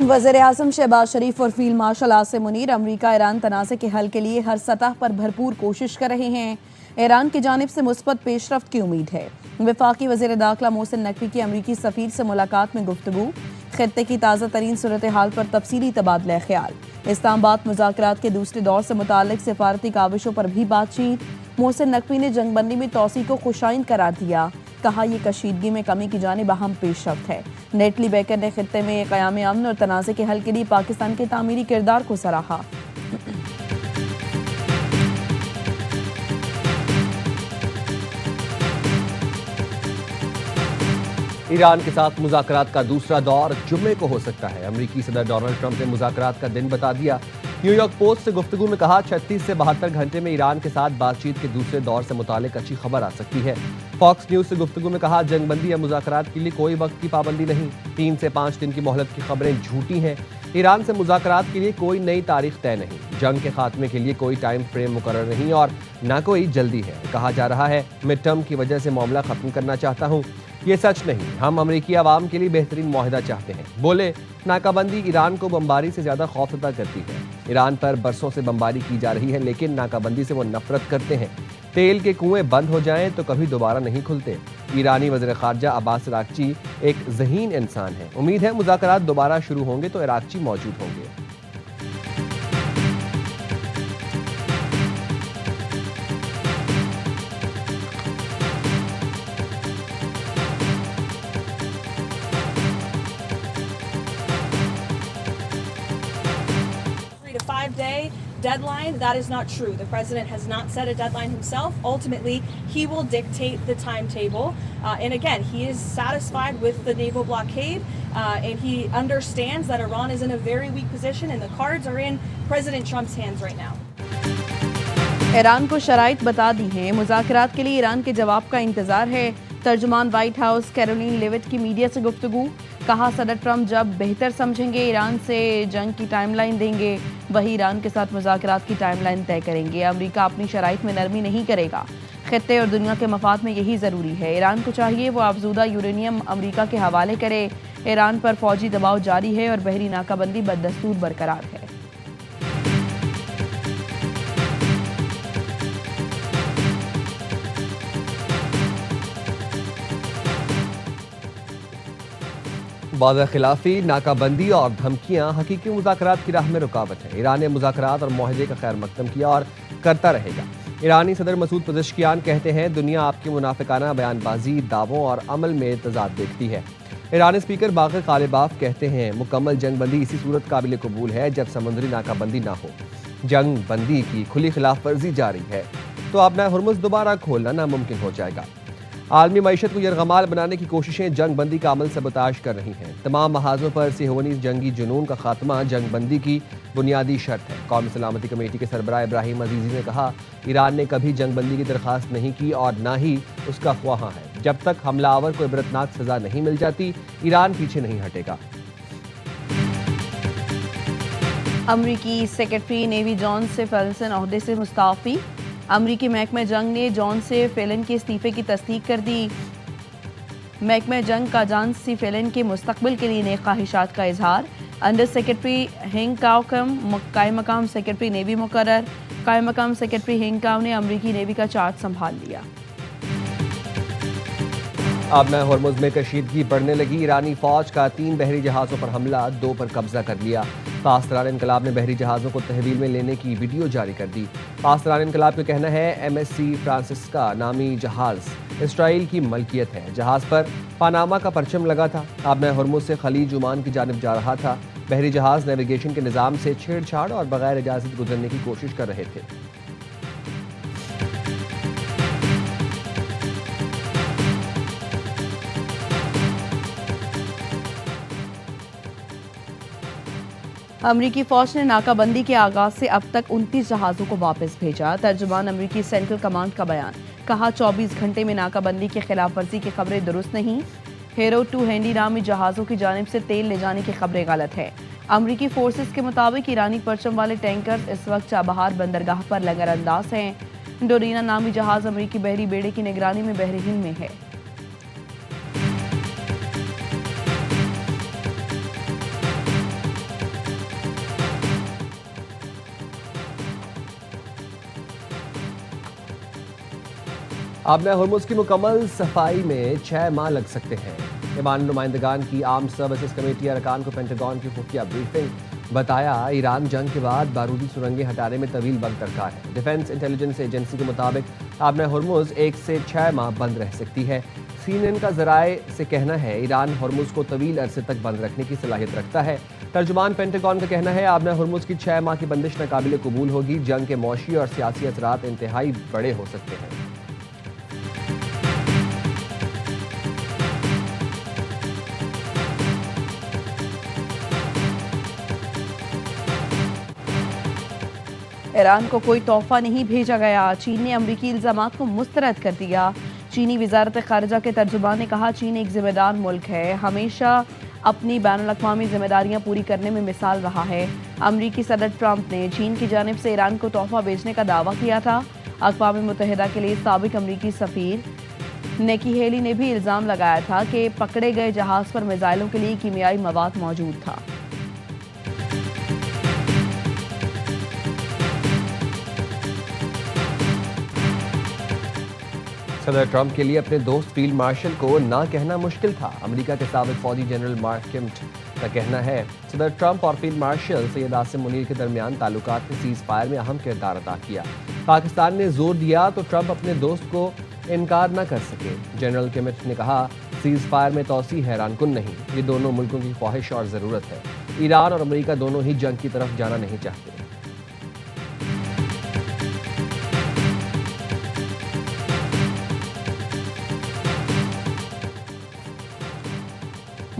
वज़ीर-ए-आज़म शहबाज शरीफ और field marshal Asim Munir अमरीका Iran तनाज़े के हल के लिए हर सतह पर भरपूर कोशिश कर रहे हैं। ईरान की जानिब से मुस्बत पेशरफ्त की उम्मीद है। वफाकी वज़ीर दाखिला मोहसिन नकवी की अमरीकी सफ़ीर से मुलाकात में गुफ्तगू, खित्ते की ताज़ा तरीन सूरत हाल पर तफसीली तबादला ख्याल। इस्लामाबाद मुज़ाकरात के दूसरे दौर से मुताल्लिक सिफारती काविशों पर भी बातचीत। मोहसिन नकवी ने जंगबंदी में तोसी को खुशाइन करार दिया, कहा यह कशीदगी में कमी की जानिब अहम पेशरफ्त है। नेटली बेकर ने खित्ते में क़याम अमन और तनाज़े के हल के लिए पाकिस्तान के तामीरी किरदार को सराहा। ईरान के साथ मुज़ाकरात का दूसरा दौर जुम्मे को हो सकता है। अमरीकी सदर डोनाल्ड ट्रंप ने मुज़ाकरात का दिन बता दिया। न्यूयॉर्क पोस्ट से गुफ्तगू में कहा 36 से 72 घंटे में ईरान के साथ बातचीत के दूसरे दौर से मुतालिक अच्छी खबर आ सकती है। फॉक्स न्यूज से गुफ्तगू में कहा जंगबंदी या मुज़ाकरात के लिए कोई वक्त की पाबंदी नहीं। 3 से 5 दिन की मोहलत की खबरें झूठी हैं। ईरान से मुज़ाकरात के लिए कोई नई तारीख तय नहीं। जंग के खात्मे के लिए कोई टाइम फ्रेम मुकर्रर नहीं और ना कोई जल्दी है। कहा जा रहा है मिड टर्म की वजह से मामला खत्म करना चाहता हूँ। ये सच नहीं। हम अमरीकी आवाम के लिए बेहतरीन मुआहिदा चाहते हैं। बोले नाकाबंदी ईरान को बमबारी से ज्यादा खौफजदा करती है। ईरान पर बरसों से बमबारी की जा रही है, लेकिन नाकाबंदी से वो नफरत करते हैं। तेल के कुएं बंद हो जाएं तो कभी दोबारा नहीं खुलते। ईरानी वज़ीर ख़ारजा अब्बास अराग़ची एक ज़हीन इंसान है। उम्मीद है मुज़ाकरात दोबारा शुरू होंगे तो अराग़ची मौजूद होंगे। Day deadline. That is not true. The president has not set a deadline himself. Ultimately, he will dictate the timetable. And again, he is satisfied with the naval blockade, and he understands that Iran is in a very weak position, and the cards are in President Trump's hands right now. Iran को शराइत बता दी हैं। मुज़ाकरात के लिए Iran के जवाब का इंतजार है। तर्जुमान व्हाइट हाउस कैरोलिन लेविट की मीडिया से गुफ्तगू, कहा सदर ट्रंप जब बेहतर समझेंगे ईरान से जंग की टाइमलाइन देंगे, वही ईरान के साथ मुज़ाकरात की टाइमलाइन तय करेंगे। अमेरिका अपनी शराइत में नरमी नहीं करेगा। खित्ते और दुनिया के मफाद में यही ज़रूरी है। ईरान को चाहिए वो अफजूदा यूरेनियम अमेरिका के हवाले करे। ईरान पर फौजी दबाव जारी है और बहरी नाकाबंदी बदस्तूर बरकरार है। वादा खिलाफी, नाकाबंदी और धमकियां हकीकी मुज़ाकरात की राह में रुकावट है। ईरान ने मुज़ाकरात और मुआहदे का खैर मकदम किया और करता रहेगा। ईरानी सदर मसूद पज़ेश्कियान कहते हैं दुनिया आपकी मुनाफिकाना बयानबाजी, दावों और अमल में तजाद देखती है। ईरानी स्पीकर बाक़िर ग़ालिबाफ कहते हैं मुकम्मल जंग बंदी इसी सूरत काबिल कबूल है जब समुद्री नाकाबंदी ना हो। जंग बंदी की खुली खिलाफ वर्जी जारी है तो अब न हुर्मुज़ दोबारा खोलना नामुमकिन हो जाएगा। आलमी मईशत को यरगमाल बनाने की कोशिशें जंग बंदी का अमल सबताश कर रही हैं। तमाम महाजों पर सिहोनी जंगी जुनून का खात्मा जंग बंदी की बुनियादी शर्त है। कौमी सलामती कमेटी के सरबराह इब्राहिम अजीज़ी ने कहा ईरान ने कभी जंग बंदी की दरख्वास्त नहीं की और ना ही उसका ख्वाहा है। जब तक हमलावर को इबरतनाक सजा नहीं मिल जाती ईरान पीछे नहीं हटेगा। अमरीकी सेक्रेटरी नेवी जॉन से फेलन ओहदे से मुस्ताफ़ी। अमरीकी महकमा जंग ने जॉन से फेलन के इस्तीफे की तस्दीक कर दी। महकमा जंग का जॉन सी फेलन के मुस्तकबिल के लिए नई ख्वाहिशात का इजहार। अंडर सेक्रेटरी हिंग काव कायम मकाम सेक्रेटरी नेवी मुकर्रर। कायम मकाम सेक्रेटरी हिंग काव ने अमरीकी नेवी का चार्ज संभाल लिया। अब न हुर्मुज़ में कशीदगी बढ़ने लगी। ईरानी फौज का 3 बहरी जहाज़ों पर हमला, 2 पर कब्जा कर लिया। पाकिस्तान इनकलाब ने बहरी जहाज़ों को तहवील में लेने की वीडियो जारी कर दी। पाकिस्तान इनकलाब का कहना है MSC फ्रांसिस्का नामी जहाज़ इसराइल की मलकियत है। जहाज़ पर पानामा का परचम लगा था। अब न हुर्मुज़ से खलीज ओमान की जानिब जा रहा था। बहरी जहाज़ नेविगेशन के निज़ाम से छेड़छाड़ और बगैर इजाज़त गुजरने की कोशिश कर रहे थे। अमरीकी फौज ने नाकाबंदी के आगाज से अब तक 29 जहाज़ों को वापस भेजा। तर्जुमान अमरीकी सेंट्रल कमांड का बयान, कहा 24 घंटे में नाकाबंदी की खिलाफ वर्जी की खबरें दुरुस्त नहीं। हेरो 2 हैंडी नामी जहाज़ों की जानिब से तेल ले जाने की खबरें गलत है। अमरीकी फोर्सेस के मुताबिक ईरानी परचम वाले टैंकर इस वक्त चाबहार बंदरगाह पर लंगर अंदाज हैं। डोरीना नामी जहाज़ अमरीकी बहरी बेड़े की निगरानी में बहरे हिंद में है। आबना हुर्मुज़ की मुकम्मल सफाई में 6 माह लग सकते हैं। ईरान नुमाइंदगान की आर्म्ड सर्विसेज कमेटी अरकान को पेंटागन की खुफिया ब्रीफिंग। बताया, ईरान जंग के बाद बारूदी सुरंगें हटाने में तवील वक्त दरकार है। डिफेंस इंटेलिजेंस एजेंसी के मुताबिक आबना हुर्मुज़ 1 से 6 माह बंद रह सकती है। CNN का ज़राए से कहना है ईरान हुर्मुज़ को तवील अरसे तक बंद रखने की सलाहियत रखता है। तर्जुमान पेंटागन का कहना है आबना हुर्मुज़ की 6 माह की बंदिश नाकाबिल कबूल होगी। जंग के मौशी और सियासी असरात इंतहाई बड़े हो सकते हैं। ईरान को कोई तोहफा नहीं भेजा गया। चीन ने अमरीकी इल्जामात को मुस्तरद कर दिया। चीनी वजारत खारजा के तर्जुमान ने कहा, चीन एक जिम्मेदार मुल्क है, हमेशा अपनी बैनुल-अक़वामी जिम्मेदारियां पूरी करने में मिसाल रहा है। अमरीकी सदर ट्रंप ने चीन की जानिब से ईरान को तोहफा भेजने का दावा किया था। अक़वाम मुत्तहिदा के लिए साबिक अमरीकी सफ़ीर निकी हेली ने भी इल्ज़ाम लगाया था कि पकड़े गए जहाज़ पर मिसाइलों के लिए कीमियाई मवाद मौजूद था। सदर ट्रंप के लिए अपने दोस्त फील्ड मार्शल को ना कहना मुश्किल था। अमेरिका के साबिक फौजी जनरल मार्क किम्ट का कहना है सदर ट्रंप और फील्ड मार्शल सैयद आसिम मुनीर के दरमियान ताल्लुकात ने सीज़ फायर में अहम किरदार अदा किया। पाकिस्तान ने जोर दिया तो ट्रंप अपने दोस्त को इनकार न कर सके। जनरल किम्ट ने कहा, सीज़ फायर में तोसी हैरानकुन नहीं, ये दोनों मुल्कों की ख्वाहिश और ज़रूरत है। ईरान और अमेरिका दोनों ही जंग की तरफ जाना नहीं चाहते।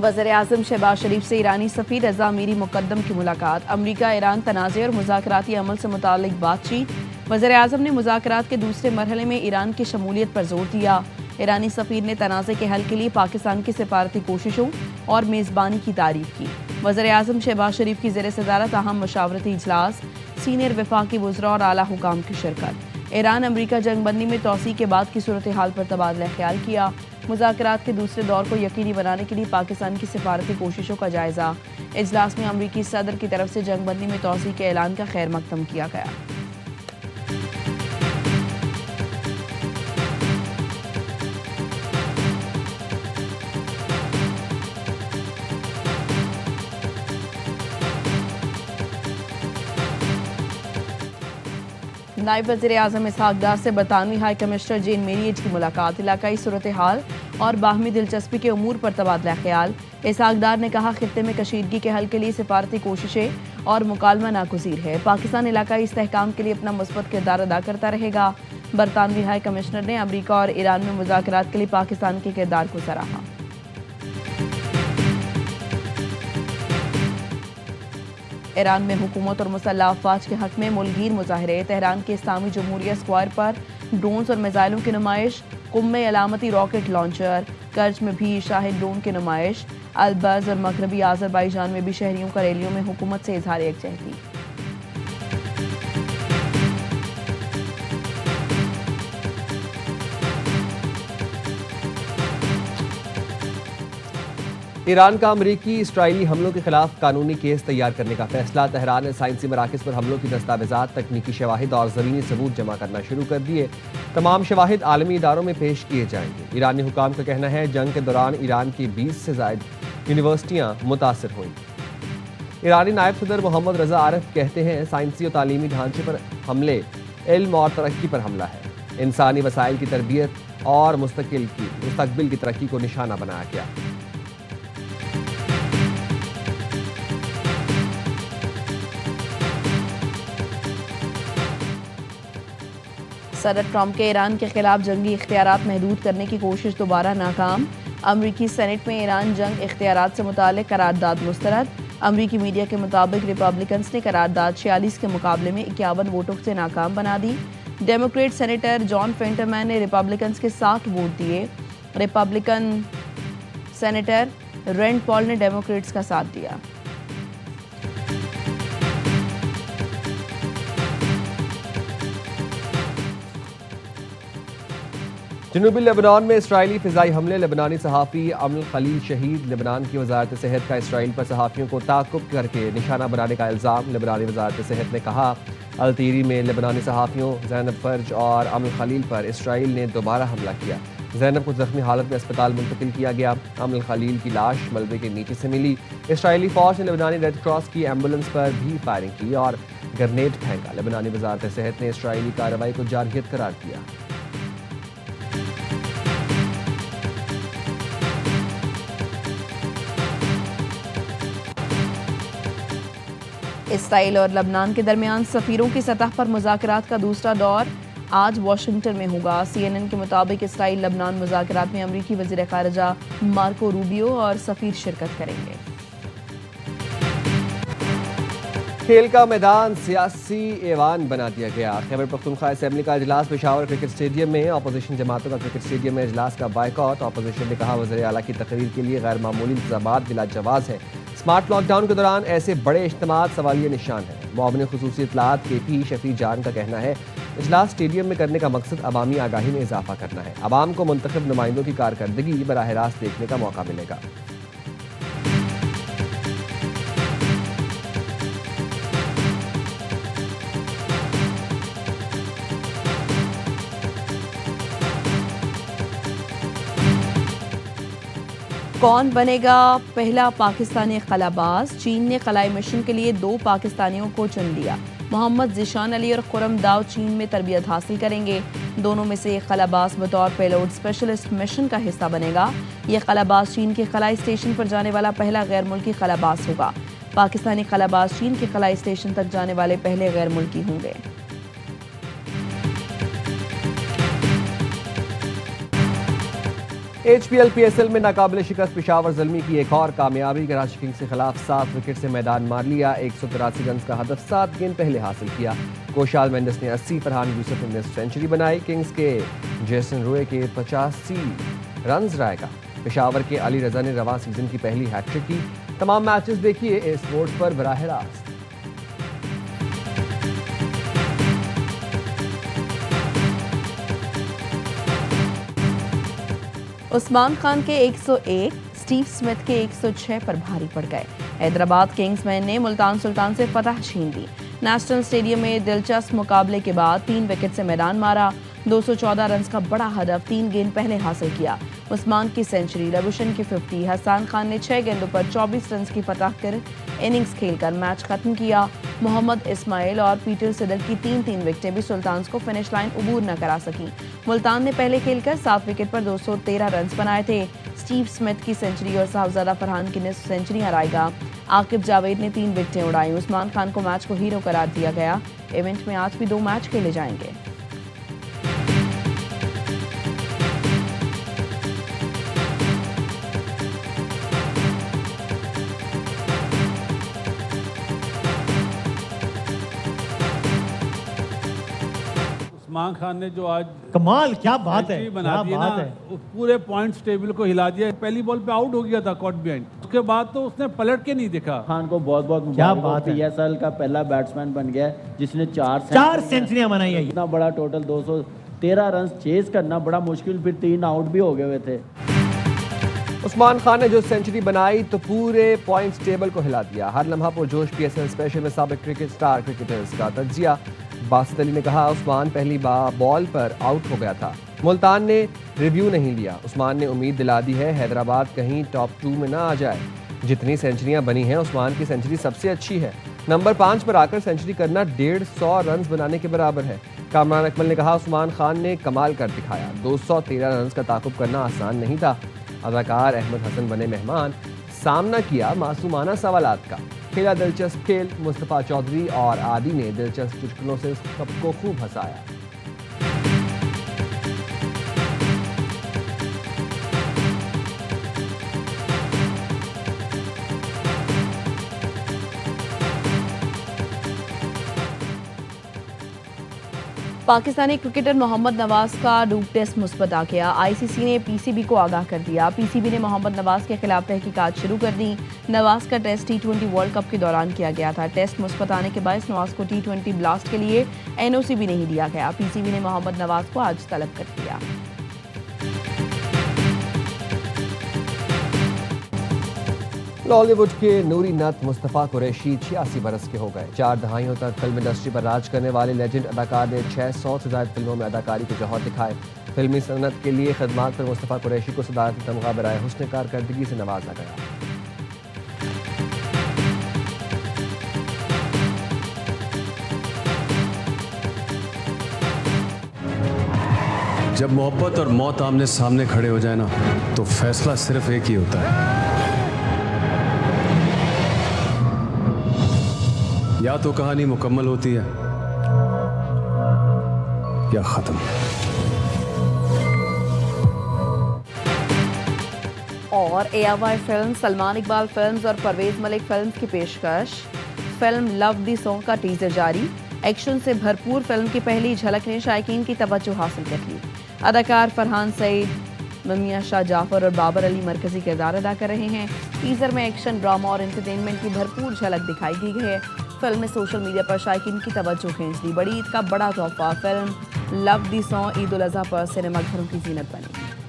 वज़ीर-ए-आज़म शहबाज शरीफ से ईरानी सफ़ीर रज़ा मीरी मुक़द्दम की मुलाकात। अमरीका ईरान तनाज़े और मुज़ाकराती अमल से मुताल्लिक़ बातचीत। वज़ीर-ए-आज़म ने मुज़ाकरात के दूसरे मरहले में ईरान की शमूलियत पर जोर दिया। ईरानी सफ़ीर ने तनाज़े के हल के लिए पाकिस्तान की सिफारती कोशिशों और मेज़बानी की तारीफ़ की। वज़ीर-ए-आज़म शहबाज शरीफ की ज़ेर सदारत अहम मशावरती इजलास, सीनियर वफाकी वज़रा और आला हुकाम की शिरकत। ईरान अमरीका जंगबंदी में तोसी के बाद की सूरत हाल पर तबादला ख्याल किया। मुज़ाकरात के दूसरे दौर को यकीनी बनाने के लिए पाकिस्तान की सिफारती कोशिशों का जायज़ा। इजलास में अमरीकी सदर की तरफ से जंगबंदी में तोसी के ऐलान का खैर मकदम किया गया। नायब वज़ीर-ए-आज़म इसहाक डार से बरतानवी हाई कमिश्नर जेन मेरिएज की मुलाकात। इलाकाई सूरत हाल और बाहमी दिलचस्पी के उमूर पर तबादला ख्याल। इसहाक डार ने कहा, खित्ते में कशीदगी के हल के लिए सिफारती कोशिशें और मुकालमा नागुज़ीर है। पाकिस्तान इलाकाई इस्तेहकाम के लिए अपना मुस्बत किरदार अदा करता रहेगा। बरतानवी हाई कमिश्नर ने अमरीका और ईरान में मुज़ाकरात के लिए पाकिस्तान के किरदार को सराहा। ईरान में हुकूमत और मुसल्लह अफवाज के हक में मुल्कीर मुजाहरे। तेहरान के इस्लामी जमहूरिया स्क्वायर पर ड्रोन्स और मिसाइलों की नुमाइश। कुम में अलामती रॉकेट लॉन्चर। कर्ज में भी शाहिद ड्रोन की नुमाइश। अलबर्ज और मगरबी आज़रबाईजान में भी शहरियों का रैलियों में हुकूमत से इजहार यकजहती। ईरान का अमरीकी इसराइली हमलों के खिलाफ कानूनी केस तैयार करने का फैसला। तेहरान ने साइंसी मराकज़ पर हमलों की दस्तावेजात, तकनीकी शवाहिद और ज़मीनी सबूत जमा करना शुरू कर दिए। तमाम शवाहिद आलमी इदारों में पेश किए जाएंगे। ईरानी हुकाम का कहना है जंग के दौरान ईरान की 20 से ज़ायद यूनिवर्सिटियाँ मुतासर हुई। ईरानी नायब सदर मोहम्मद रज़ा आरिफ कहते हैं साइंसी और तालीमी ढांचे पर हमले इल्म और तरक्की पर हमला है। इंसानी वसाइल की तरबियत और मुस्तकबिल की तरक्की को निशाना बनाया गया। सदर ट्रंप के ईरान के खिलाफ जंगी इख्तियारात महदूद करने की कोशिश दोबारा नाकाम। अमरीकी सेनेट में ईरान जंग इख्तियारात से मुताल्लिक़ करारदाद मुस्तरद। अमरीकी मीडिया के मुताबिक रिपब्लिकन्स ने करारदाद 46 के मुकाबले में 51 वोटों से नाकाम बना दी। डेमोक्रेट सेनेटर जॉन फेंटरमैन ने रिपब्लिकन्स के 7 वोट दिए। रिपब्लिकन सेनेटर रैंड पॉल ने डेमोक्रेट्स का साथ दिया। जनूबी लेबनान में इसराइली फिजाई हमले, लेबनानी सहाफ़ी अमल खलील शहीद। लेबनान की वजारत सेहत का इसराइल पर सहाफ़ियों को ताक़ुब करके निशाना बनाने का इल्ज़ाम। लेबनानी वजारत सेहत ने कहा, अलतीरी में लेबनानी सहाफ़ियों ज़ैनब फ़र्ज और अमल खलील पर इसराइल ने दोबारा हमला किया। ज़ैनब को ज़ख्मी हालत में अस्पताल मुंतकिल किया गया। अमल खलील की लाश मलबे के नीचे से मिली। इसराइली फ़ौज ने लेबनानी रेड क्रॉस की एम्बुलेंस पर भी फायरिंग की और ग्रेनेड फेंका। लेबनानी वजारत सेहत ने इसराइली कार्रवाई को जारहियत करार दिया। इसराइल और लबनान के दरमियान सफ़ीरों की सतह पर मुज़ाकरात का दूसरा दौर आज वाशिंगटन में होगा। CNN के मुताबिक इसराइल लबनान मुज़ाकरात में अमरीकी वज़ीर ख़ारिजा मार्को रूबियो और सफ़ीर शिरकत करेंगे। खेल का मैदान सियासी ऐवान बना दिया गया। खैबर पख्तूनख्वा असेंबली का इजलास पेशावर क्रिकेट स्टेडियम में। अपोजिशन जमातों का क्रिकेट स्टेडियम में इजलास का बायकॉट। अपोजिशन ने कहा, वज़ीर आला की तकरीर के लिए गैर मामूली इंतज़ामात बिला जवाज़ है। स्मार्ट लॉकडाउन के दौरान ऐसे बड़े इज्तिमात सवालिया निशान है। मुआविन खुसूसी इत्तलात KP शफी जान का कहना है, इजलास स्टेडियम में करने का मकसद अवामी आगाही में इजाफा करना है। अवाम को मुंतखब नुमाइंदों की कारकर्दगी बराह रास्त देखने का मौका मिलेगा। कौन बनेगा पहला पाकिस्तानी खलाबाज? चीन ने खलाई मिशन के लिए 2 पाकिस्तानियों को चुन लिया। मोहम्मद ज़ीशान अली और खुरम दाव चीन में तरबियत हासिल करेंगे। दोनों में से एक खलाबाज बतौर पेलोड स्पेशलिस्ट मिशन का हिस्सा बनेगा। यह खलाबाज चीन के खलाई स्टेशन पर जाने वाला पहला गैर मुल्की खलाबाज होगा। पाकिस्तानी खलाबाज चीन के खलाई स्टेशन तक जाने वाले पहले गैर मुल्की होंगे। HPL PSL में नाकाबिल शिकस्त पेशावर ज़ल्मी की एक और कामयाबी। कराची किंग्स के खिलाफ 7 विकेट से मैदान मार लिया। 183 रन का हदफ 7 गेंद पहले हासिल किया। कोशाल मेंडिस ने 80, फरहान यूसुफ ने सेंचुरी बनाई। किंग्स के जेसन रोए के 85 रन रायगा। पेशावर के अली रजा ने रवां सीजन की पहली हैट्रिक की। तमाम मैचेस देखिए ए स्पोर्ट्स पर बराह रास्त। उस्मान खान के 101, स्टीव स्मिथ के 106 पर भारी पड़ गए। हैदराबाद किंग्समैन ने मुल्तान सुल्तान से फतह छीन ली। नेशनल स्टेडियम में दिलचस्प मुकाबले के बाद 3 विकेट से मैदान मारा। 214 रन का बड़ा हदफ 3 गेंद पहले हासिल किया। उस्मान की सेंचुरी, रविशन की 50, हसन खान ने 6 गेंदों पर 24 रन की फतह कर इनिंग्स खेलकर मैच खत्म किया। मोहम्मद इस्माइल और पीटर सिडल की 3-3 विकेटें भी सुल्तान्स को फिनिश लाइन उबूर न करा सकी। मुल्तान ने पहले खेलकर 7 विकेट पर 213 रन बनाए थे। स्टीव स्मिथ की सेंचुरी और साहबजादा फरहान की निस्फ सेंचुरी रायगा। आकिब जावेद ने 3 विकेटें उड़ाई। उस्मान खान को मैच को हीरो करार दिया गया। इवेंट में आज भी 2 मैच खेले जाएंगे। उस्मान खान ने जो आज कमाल, क्या बात है, बना क्या दिया बात ना, है। पूरे पॉइंट्स टेबल को हिला दिया। पहली बॉल पे आउट हो गया था कॉट बिहाइंड, उसके बाद तो उसने पलट के नहीं देखा। खान को बहुत बहुत क्या मुबारक। बात है। PSL का पहला बैट्समैन बन गया है जिसने 4 सेंचुरियां बनाई है। इतना बड़ा टोटल 213 रन चेज करना बड़ा मुश्किल, फिर 3 आउट भी हो गए हुए थे। उस्मान खान ने जो सेंचुरी बनाई तो पूरे पॉइंट्स टेबल को हिला दिया। हर लम्हा पुरजोश PSL स्पेशल में साबिक क्रिकेट स्टार क्रिकेटर्स का तज्जिया। बासित अली ने कहा, उस्मान पहली बॉल पर आउट हो गया था। मुल्तान ने रिव्यू नहीं लिया। उस्मान ने उम्मीद दिला दी है हैदराबाद कहीं टॉप 2 में ना आ जाए। जितनी सेंचुरियां बनी हैं, उस्मान की सेंचुरी सबसे अच्छी है। नंबर 5 पर आकर सेंचुरी करना 150 रन बनाने के बराबर है। कामरान अकमल ने कहा, उस्मान खान ने कमाल कर दिखाया। 213 रन का ताकुब करना आसान नहीं था। अदाकार अहमद हसन बने मेहमान, सामना किया मासूमाना सवालात का। खेला दिलचस्प खेल। मुस्तफ़ा चौधरी और आदि ने दिलचस्प चुटकुलों से सबको खूब हंसाया। पाकिस्तानी क्रिकेटर मोहम्मद नवाज का डूब टेस्ट मुस्बत आ गया। ICC ने PCB को आगाह कर दिया। PCB ने मोहम्मद नवाज के खिलाफ तहकीकात शुरू कर दी। नवाज का टेस्ट T20 वर्ल्ड कप के दौरान किया गया था। टेस्ट मुस्बत आने के बाद नवाज को T20 ब्लास्ट के लिए NOC भी नहीं दिया गया। PCB ने मोहम्मद नवाज को आज तलब कर दिया। टॉलीवुड के नूरी नत मुस्तफ़ा कुरैशी 86 बरस के हो गए। 4 दहाइयों तक फिल्म इंडस्ट्री पर राज करने वाले लेजेंड अदाकार ने 600 से ज्यादा फिल्मों में अदाकारी के जौहर दिखाए। फिल्मी सनत के लिए खदमात पर मुस्तफ़ा कुरैशी को सदारती तमगा बराए हुस्न कारकर्दगी से नवाजा गया। जब मोहब्बत और मौत आमने सामने खड़े हो जाए ना, तो फैसला सिर्फ एक ही होता है, या तो कहानी मुकम्मल होती है या खत्म। और ARY film, Salman Iqbal films और परवेज मलिक फिल्म्स की पेशकश। फिल्म लव दी सॉन्ग का टीजर जारी। एक्शन से भरपूर फिल्म की पहली झलक ने शायकीन की तवज्जो हासिल कर ली। अदाकार फरहान सईद, ममिया शाह जाफर और बाबर अली मरकजी किरदार अदा कर रहे हैं। टीजर में एक्शन, ड्रामा और एंटरटेनमेंट की भरपूर झलक दिखाई दी गई है। फिल्म ने सोशल मीडिया पर शायकीन की तवज्जो खींच ली। बड़ी ईद का बड़ा तोहफा। Film love the song Eid ul Azha पर सिनेमाघरों की जीनत बनी।